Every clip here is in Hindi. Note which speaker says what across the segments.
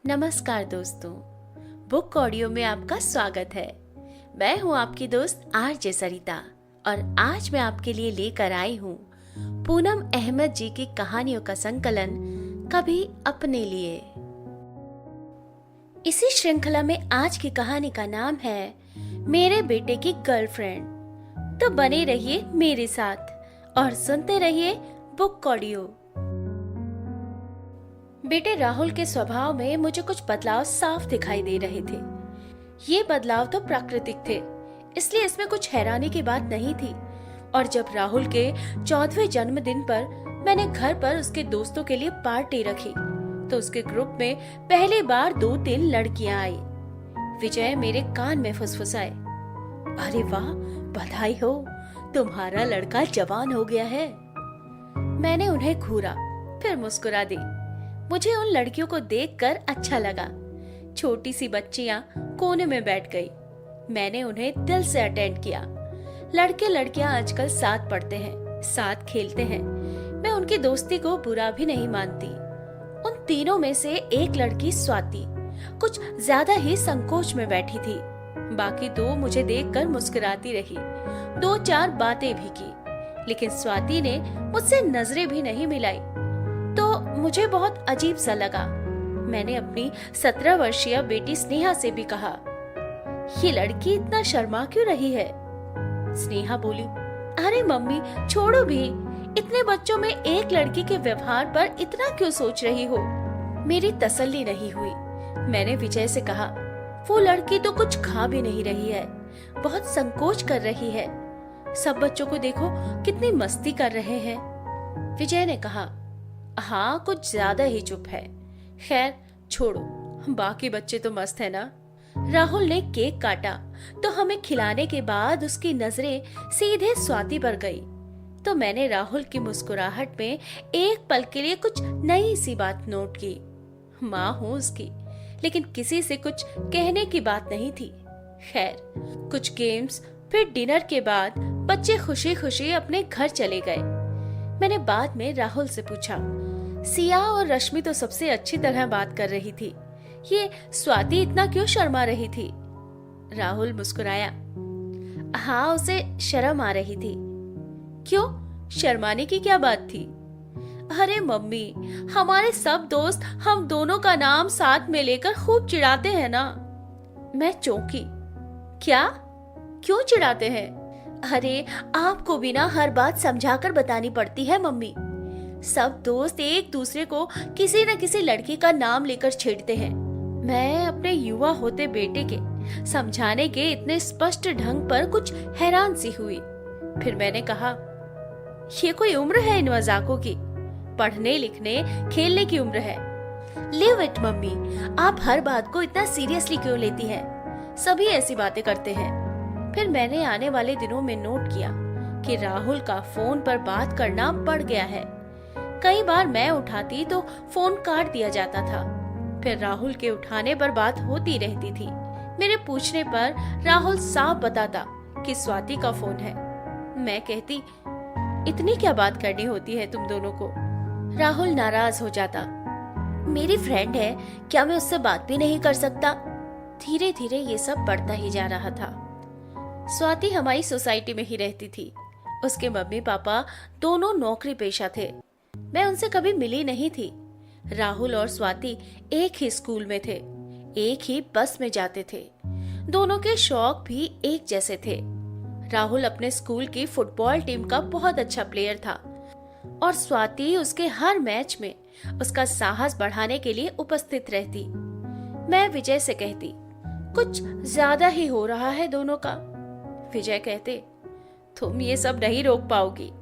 Speaker 1: नमस्कार दोस्तों, बुक ऑडियो में आपका स्वागत है। मैं हूं आपकी दोस्त आरजे सरिता और आज मैं आपके लिए लेकर आई हूं पूनम अहमद जी की कहानियों का संकलन कभी अपने लिए। इसी श्रृंखला में आज की कहानी का नाम है मेरे बेटे की गर्लफ्रेंड। तो बने रहिए मेरे साथ और सुनते रहिए बुक ऑडियो। बेटे राहुल के स्वभाव में मुझे कुछ बदलाव साफ दिखाई दे रहे थे। ये बदलाव तो प्राकृतिक थे, इसलिए इसमें कुछ हैरानी की बात नहीं थी। और जब राहुल के 14वें जन्मदिन पर मैंने घर पर उसके दोस्तों के लिए पार्टी रखी तो उसके ग्रुप में पहली बार 2-3 लड़कियां आई। विजय मेरे कान में फुसफुसाए, अरे वाह, बधाई हो, तुम्हारा लड़का जवान हो गया है। मैंने उन्हें घूरा, फिर मुस्कुरा दी। मुझे उन लड़कियों को देखकर अच्छा लगा। छोटी सी बच्चियां कोने में बैठ गई। मैंने उन्हें दिल से अटेंड किया। लड़के लड़कियां आजकल साथ पढ़ते हैं, साथ खेलते हैं। मैं उनकी दोस्ती को बुरा भी नहीं मानती। उन तीनों में से एक लड़की स्वाति कुछ ज्यादा ही संकोच में बैठी थी। बाकी दो मुझे देखकर मुस्कुराती रही, 2-4 बातें भी की, लेकिन स्वाति ने मुझसे नजरें भी नहीं मिलाई। तो मुझे बहुत अजीब सा लगा। मैंने अपनी 17 वर्षीय बेटी स्नेहा से भी कहा, ये लड़की इतना शर्मा क्यों रही है? स्नेहा बोली, अरे मम्मी छोड़ो भी, इतने बच्चों में एक लड़की के व्यवहार पर इतना क्यों सोच रही हो? मेरी तसल्ली नहीं हुई। मैंने विजय से कहा, वो लड़की तो कुछ खा भी नहीं रही है, बहुत संकोच कर रही है। सब बच्चों को देखो कितनी मस्ती कर रहे हैं। विजय ने कहा, हाँ कुछ ज्यादा ही चुप है। खैर छोड़ो, बाकी बच्चे तो मस्त है ना। राहुल ने केक काटा तो हमें खिलाने के बाद उसकी नजरें सीधे स्वाति पर गई। तो मैंने राहुल की मुस्कुराहट में एक पल के लिए कुछ नई सी बात नोट की। माँ हूँ उसकी, लेकिन किसी से कुछ कहने की बात नहीं थी। खैर कुछ गेम्स, फिर डिनर के बाद बच्चे खुशी खुशी अपने घर चले गए। मैंने बाद में राहुल से पूछा, सिया और रश्मि तो सबसे अच्छी तरह बात कर रही थी, ये स्वाति इतना क्यों शर्मा रही थी? राहुल मुस्कुराया, हाँ उसे शर्म आ रही थी। क्यों, शर्माने की क्या बात थी? अरे मम्मी, हमारे सब दोस्त हम दोनों का नाम साथ में लेकर खूब चिढ़ाते हैं ना। मैं चौंकी, क्या, क्यों चिढ़ाते हैं? अरे आपको भी ना हर बात समझाकर बतानी पड़ती है मम्मी। सब दोस्त एक दूसरे को किसी न किसी लड़की का नाम लेकर छेड़ते हैं। मैं अपने युवा होते बेटे के समझाने के इतने स्पष्ट ढंग पर कुछ हैरान सी हुई। फिर मैंने कहा, ये कोई उम्र है इन मजाकों की? पढ़ने लिखने खेलने की उम्र है। लिव इट मम्मी, आप हर बात को इतना सीरियसली क्यों लेती हैं? सभी ऐसी बातें करते हैं। फिर मैंने आने वाले दिनों में नोट किया कि राहुल का फोन पर बात करना बढ़ गया है। कई बार मैं उठाती तो फोन काट दिया जाता था, फिर राहुल के उठाने पर बात होती रहती थी। मेरे पूछने पर राहुल साफ बताता कि स्वाति का फोन है। मैं कहती, इतनी क्या बात करनी होती है तुम दोनों को? राहुल नाराज हो जाता, मेरी फ्रेंड है, क्या मैं उससे बात भी नहीं कर सकता? धीरे धीरे ये सब बढ़ता ही जा रहा था। स्वाति हमारी सोसाइटी में ही रहती थी। उसके मम्मी पापा दोनों नौकरी पेशा थे। मैं उनसे कभी मिली नहीं थी। राहुल और स्वाति एक ही स्कूल में थे, एक ही बस में जाते थे। दोनों के शौक भी एक जैसे थे। राहुल अपने स्कूल की फुटबॉल टीम का बहुत अच्छा प्लेयर था और स्वाति उसके हर मैच में उसका साहस बढ़ाने के लिए उपस्थित रहती। मैं विजय से कहती, कुछ ज्यादा ही हो रहा है दोनों का। विजय कहते, तुम ये सब नहीं रोक पाओगी।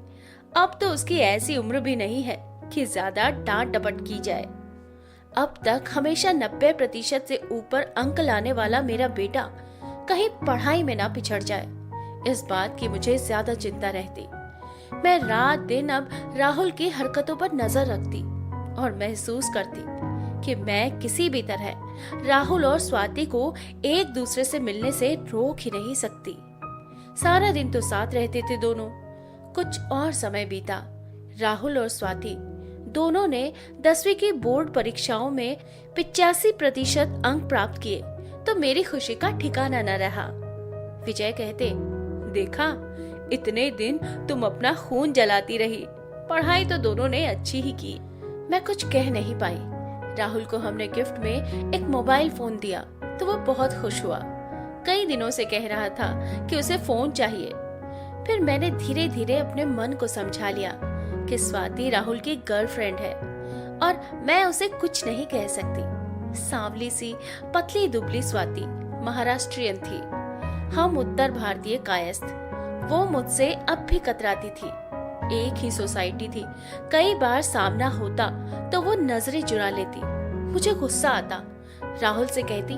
Speaker 1: अब तो उसकी ऐसी उम्र भी नहीं है कि ज्यादा डांट डपट की जाए। अब तक हमेशा 90% से ऊपर अंक लाने वाला मेरा बेटा कहीं पढ़ाई में ना पिछड़ जाए, इस बात की मुझे ज्यादा चिंता रहती। मैं रात दिन अब राहुल की हरकतों पर नजर रखती और महसूस करती कि मैं किसी भी तरह राहुल और स्वाति को एक दूसरे से मिलने से रोक ही नहीं सकती। सारा दिन तो साथ रहते थे दोनों। कुछ और समय बीता। राहुल और स्वाति दोनों ने 10वीं की बोर्ड परीक्षाओं में 85% अंक प्राप्त किए तो मेरी खुशी का ठिकाना न रहा। विजय कहते, देखा, इतने दिन तुम अपना खून जलाती रही, पढ़ाई तो दोनों ने अच्छी ही की। मैं कुछ कह नहीं पाई। राहुल को हमने गिफ्ट में एक मोबाइल फोन दिया तो वो बहुत खुश हुआ। कई दिनों से कह रहा था कि उसे फोन चाहिए। फिर मैंने धीरे धीरे अपने मन को समझा लिया कि स्वाति राहुल की गर्लफ्रेंड है और मैं उसे कुछ नहीं कह सकती। सांवली सी पतली दुबली स्वाति महाराष्ट्रियन थी, हम उत्तर भारतीय कायस्थ। वो मुझसे अब भी कतराती थी। एक ही सोसाइटी थी, कई बार सामना होता तो वो नजरें चुरा लेती। मुझे गुस्सा आता, राहुल से कहती,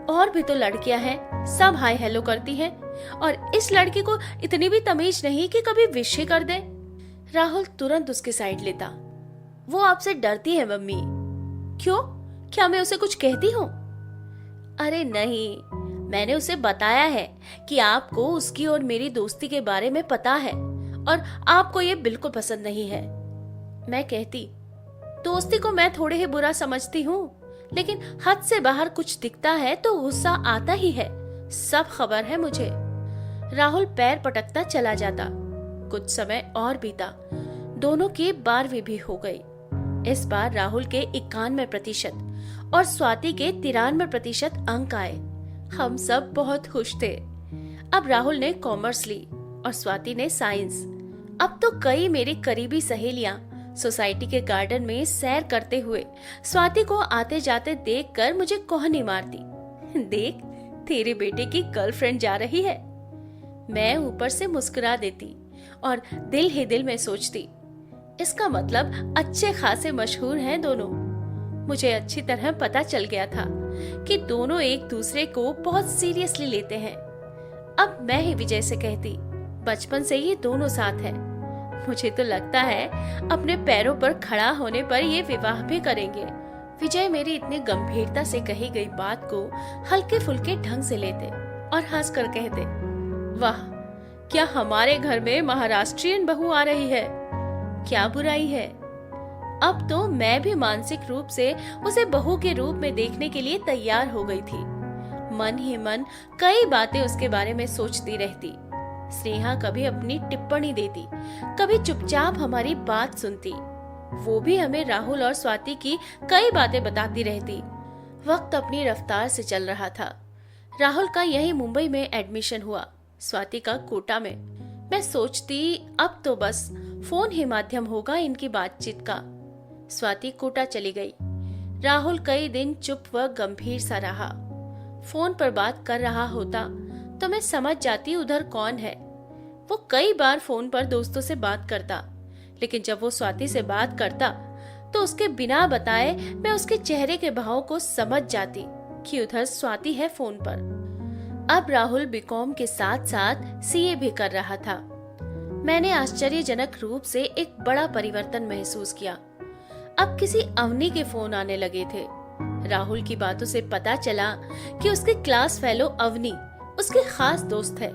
Speaker 1: और भी तो लड़कियां हैं, सब हाय हेलो करती हैं, और इस लड़की को इतनी भी तमीज नहीं कि कभी विश ही कर दे। राहुल तुरंत उसकी साइड लेता। वो आपसे डरती है मम्मी। क्यों? क्या मैं उसे कुछ कहती हूँ? अरे नहीं, मैंने उसे बताया है कि आपको उसकी और मेरी दोस्ती के बारे में पता है और आपको ये बिल्कुल पसंद नहीं है। मैं कहती, दोस्ती को मैं थोड़े ही बुरा समझती हूँ, लेकिन हद से बाहर कुछ दिखता है तो गुस्सा आता ही है, सब खबर है मुझे। राहुल पैर पटकता चला जाता। कुछ समय और बीता, दोनों की 12वीं भी हो गई। इस बार राहुल के 91% और स्वाति के 93% अंक आए। हम सब बहुत खुश थे। अब राहुल ने कॉमर्स ली और स्वाति ने साइंस। अब तो कई मेरी करीबी सहेलियां सोसाइटी के गार्डन में सैर करते हुए स्वाति को आते जाते देखकर मुझे कोहनी मारती, देख, तेरे बेटे की गर्लफ्रेंड जा रही है। मैं ऊपर से मुस्कुरा देती और दिल ही दिल में सोचती, इसका मतलब अच्छे खासे मशहूर हैं दोनों। मुझे अच्छी तरह पता चल गया था कि दोनों एक दूसरे को बहुत सीरियसली लेते हैं। अब मैं ही विजय से कहती, बचपन से ये दोनों साथ हैं। मुझे तो लगता है अपने पैरों पर खड़ा होने पर ये विवाह भी करेंगे। विजय मेरी इतनी गंभीरता से कही गई बात को हल्के फुल्के ढंग से लेते और हंसकर कहते, वाह, क्या हमारे घर में महाराष्ट्रियन बहू आ रही है, क्या बुराई है। अब तो मैं भी मानसिक रूप से उसे बहू के रूप में देखने के लिए तैयार हो गई थी। मन ही मन कई बातें उसके बारे में सोचती रहती। स्नेहा कभी अपनी टिप्पणी देती, कभी चुपचाप हमारी बात सुनती। वो भी हमें राहुल और स्वाति की कई बातें बताती रहती। वक्त अपनी रफ्तार से चल रहा था। राहुल का यही मुंबई में एडमिशन हुआ, स्वाति का कोटा में। मैं सोचती अब तो बस फोन ही माध्यम होगा इनकी बातचीत का। स्वाति कोटा चली गई। राहुल कई दिन चुप व गंभीर सा रहा। फोन पर बात कर रहा होता तो मैं समझ जाती उधर कौन है। वो कई बार फोन पर दोस्तों से बात करता, लेकिन जब वो स्वाति से बात करता तो उसके बिना बताए मैं उसके चेहरे के भाव को समझ जाती कि उधर स्वाति है फोन पर। अब राहुल बीकॉम के साथ साथ सीए भी कर रहा था। मैंने आश्चर्यजनक रूप से एक बड़ा परिवर्तन महसूस किया। अब किसी अवनी के फोन आने लगे थे। राहुल की बातों से पता चला कि उसके क्लास फेलो अवनी उसके खास दोस्त है।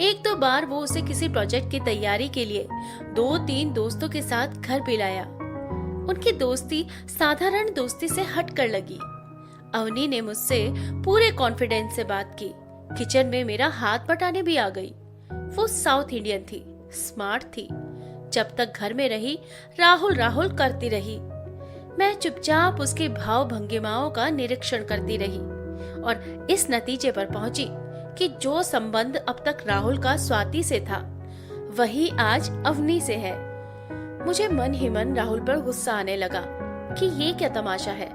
Speaker 1: एक दो बार वो उसे किसी प्रोजेक्ट की तैयारी के लिए 2-3 दोस्तों के साथ घर भी लाया। उनकी दोस्ती साधारण दोस्ती से हटकर लगी। अवनी ने मुझसे पूरे कॉन्फिडेंस से बात की। किचन में मेरा हाथ बटाने भी आ गई। वो साउथ इंडियन थी, स्मार्ट थी। जब तक घर में रही राहुल राहुल करती रही। मैं चुपचाप उसके भाव भंगिमाओं का निरीक्षण करती रही और इस नतीजे पर पहुंची कि जो संबंध अब तक राहुल का स्वाति से था वही आज अवनी से है। मुझे मन ही मन राहुल पर गुस्सा आने लगा कि ये क्या तमाशा है,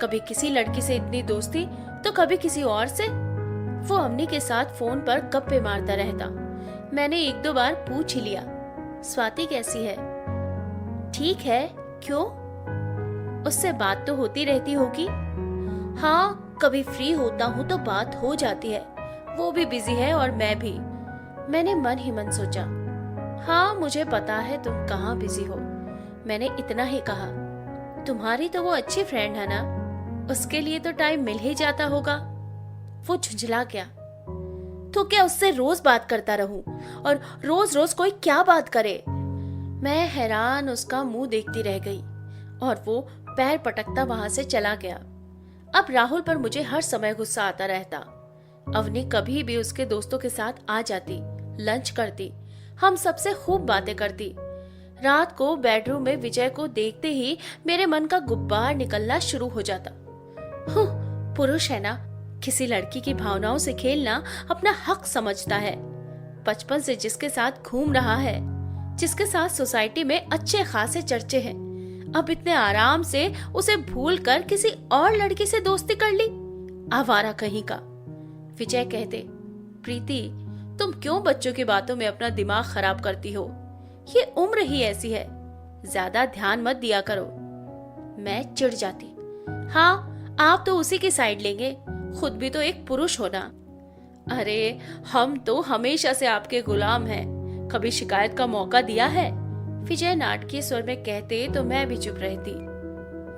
Speaker 1: कभी किसी लड़की से इतनी दोस्ती तो कभी किसी और से। वो अवनी के साथ फोन पर गप्पे मारता रहता। मैंने 1-2 बार पूछ ही लिया, स्वाति कैसी है? ठीक है, क्यों? उससे बात तो होती रहती होगी। हाँ, कभी फ्री होता हूँ तो बात हो जाती है, वो भी बिजी है और मैं भी। मैंने मन ही मन सोचा, हाँ मुझे पता है तुम कहाँ बिजी हो। मैंने इतना ही कहा, तुम्हारी तो वो अच्छी फ्रेंड है ना, उसके लिए तो टाइम मिल ही जाता होगा। वो झुंझला गया, तो क्या उससे रोज बात करता रहूं और रोज रोज कोई क्या बात करे। मैं हैरान उसका मुंह देखती रह गई और वो पैर पटकता वहां से चला गया। अब राहुल पर मुझे हर समय गुस्सा आता रहता। अवनी कभी भी उसके दोस्तों के साथ आ जाती, लंच करती, हम सबसे खूब बातें करती। रात को बेडरूम में विजय को देखते ही मेरे मन का गुब्बार निकलना शुरू हो जाता। पुरुष है ना, किसी लड़की की भावनाओं से खेलना अपना हक समझता है। बचपन से जिसके साथ घूम रहा है, जिसके साथ सोसाइटी में अच्छे खासे चर्चे हैं, अब इतने आराम से उसे भूलकर किसी और लड़की से दोस्ती कर ली। आवारा कहीं का। विजय कहते, प्रीति तुम क्यों बच्चों की बातों में अपना दिमाग खराब करती हो? ये उम्र ही ऐसी है, ज्यादा ध्यान मत दिया करो। मैं चिढ़ जाती। हाँ, आप तो उसी की साइड लेंगे, खुद भी तो एक पुरुष हो ना। अरे हम तो हमेशा से आपके गुलाम हैं, कभी शिकायत का मौका दिया है? विजय नाटकीय स्वर में कहते तो मैं भी चुप रहती।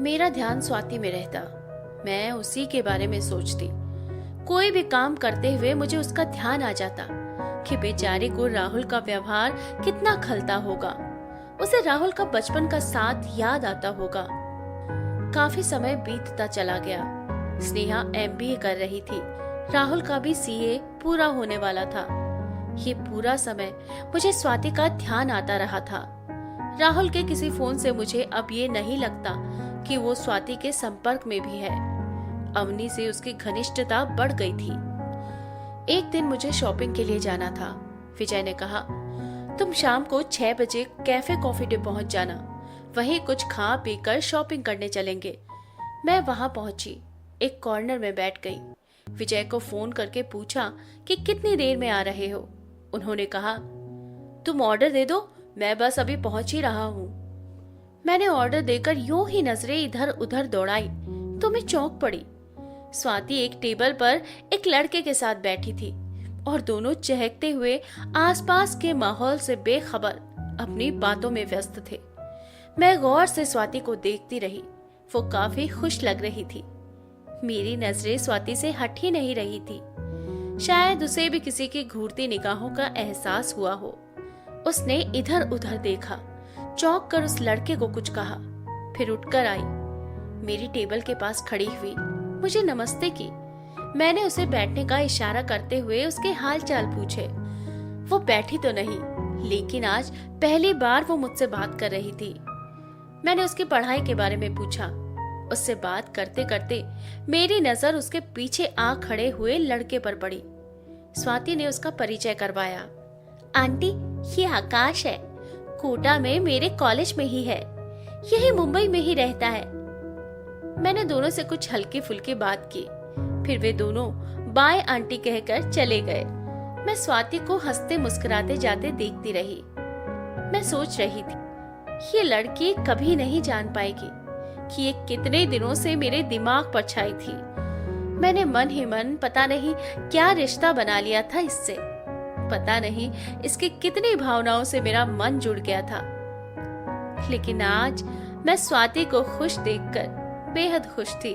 Speaker 1: मेरा ध्यान स्वाति में रहता, मैं उसी के बारे में सोचती। कोई भी काम करते हुए मुझे उसका ध्यान आ जाता कि बेचारे को राहुल का व्यवहार कितना खलता होगा, उसे राहुल का बचपन का साथ याद आता होगा। काफी समय बीतता चला गया। स्नेहा एमबीए कर रही थी, राहुल का भी सीए पूरा होने वाला था। ये पूरा समय मुझे स्वाति का ध्यान आता रहा था। राहुल के किसी फोन से मुझे अब ये नहीं लगता कि वो स्वाति के संपर्क में भी है। अवनी से उसकी घनिष्ठता बढ़ गई थी। एक दिन मुझे शॉपिंग के लिए जाना था। विजय ने कहा, तुम शाम को 6 बजे कैफे कॉफी डे पहुंच जाना, वहीं कुछ खा पी कर शॉपिंग करने चलेंगे। मैं वहां पहुंची, एक कॉर्नर में बैठ गई। विजय को फोन करके पूछा कि कितनी देर में आ रहे हो। उन्होंने कहा, तुम ऑर्डर दे दो, मैं बस अभी पहुंच ही रहा हूँ। मैंने ऑर्डर देकर यूं ही नजरें इधर उधर दौड़ाई तो मैं चौंक पड़ी। स्वाति एक टेबल पर एक लड़के के साथ बैठी थी और दोनों चहकते हुए आसपास के माहौल से बेखबर अपनी बातों में व्यस्त थे। मैं गौर से स्वाति को देखती रही, वो काफी खुश लग रही थी। मेरी नजरें स्वाति से हट ही नहीं रही थी। शायद उसे भी किसी की घूरती निगाहों का एहसास हुआ हो। उसने इधर उधर देखा, चौंक कर उस लड़के को कुछ कहा, फिर उठकर आई, मेरी टेबल के पास खड़ी हुई, मुझे नमस्ते की। मैंने उसे बैठने का इशारा करते हुए उसके हालचाल पूछे। वो बैठी तो नहीं, लेकिन आज पहली बार वो मुझसे बात कर रही थी। मैंने उसकी पढ़ाई के बारे में पूछा। उससे बात करते करते मेरी नजर उसके पीछे आ खड़े हुए लड़के पर पड़ी। स्वाति ने उसका परिचय करवाया। आंटी, ये आकाश है, कोटा में मेरे कॉलेज में ही है, यही मुंबई में ही रहता है। मैंने दोनों से कुछ हल्की फुल्की बात की, फिर वे दोनों बाय आंटी कहकर चले गए। मैं स्वाति को हंसते मुस्कुराते जाते देखती रही। मैं सोच रही थी, ये लड़की कभी नहीं जान पाएगी कि ये कितने दिनों से मेरे दिमाग पर छाई थी। मैंने मन ही मन पता नहीं क्या रिश्ता बना लिया था इससे। पता नहीं इसकी कितनी भावनाओं से मेरा मन जुड़ गया था। लेकिन आज मैं स्वाति को खुश देखकर बेहद खुश थी।